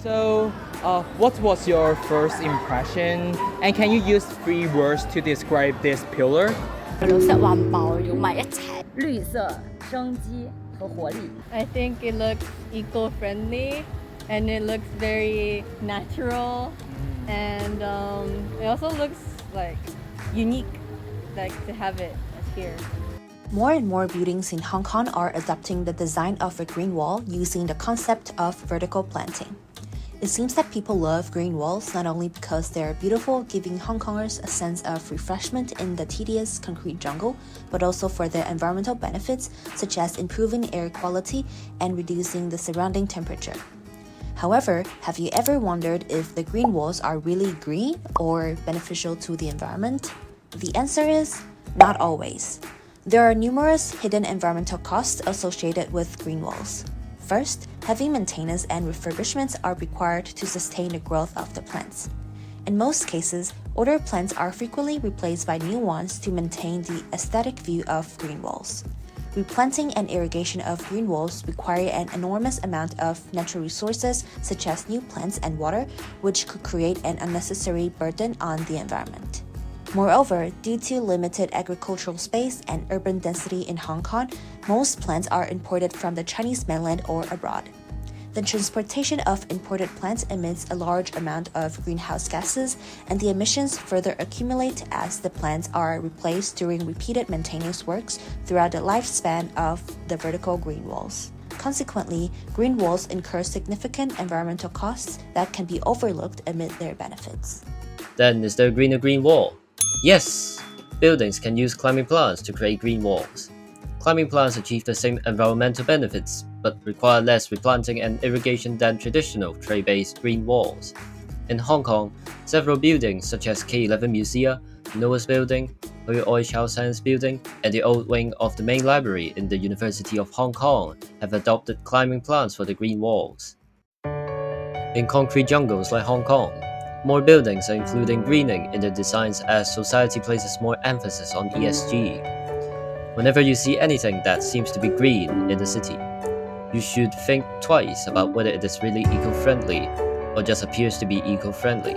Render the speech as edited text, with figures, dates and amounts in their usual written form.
So, what was your first impression? And can you use 3 words to describe this pillar? 綠色環保融埋一齊。綠色、生機和活力。 I think it looks eco-friendly and it looks very natural and it also looks like unique, like to have it here. More and more buildings in Hong Kong are adopting the design of a green wall using the concept of vertical planting. It seems that people love green walls not only because they are beautiful, giving Hong Kongers a sense of refreshment in the tedious concrete jungle, but also for their environmental benefits, such as improving air quality and reducing the surrounding temperature. However, have you ever wondered if the green walls are really green or beneficial to the environment? The answer is not always. There are numerous hidden environmental costs associated with green walls. First, heavy maintenance and refurbishments are required to sustain the growth of the plants. In most cases, older plants are frequently replaced by new ones to maintain the aesthetic view of green walls. Replanting and irrigation of green walls require an enormous amount of natural resources such as new plants and water, which could create an unnecessary burden on the environment. Moreover, due to limited agricultural space and urban density in Hong Kong, most plants are imported from the Chinese mainland or abroad. The transportation of imported plants emits a large amount of greenhouse gases, and the emissions further accumulate as the plants are replaced during repeated maintenance works throughout the lifespan of the vertical green walls. Consequently, green walls incur significant environmental costs that can be overlooked amid their benefits. Then is there a green wall? Yes! Buildings can use climbing plants to create green walls. Climbing plants achieve the same environmental benefits, but require less replanting and irrigation than traditional tray-based green walls. In Hong Kong, several buildings such as K11 Museum, Noah's Building, Hui Chao Science Building, and the old wing of the main library in the University of Hong Kong have adopted climbing plants for the green walls. In concrete jungles like Hong Kong, more buildings are including greening in their designs as society places more emphasis on ESG. Whenever you see anything that seems to be green in the city, you should think twice about whether it is really eco-friendly or just appears to be eco-friendly.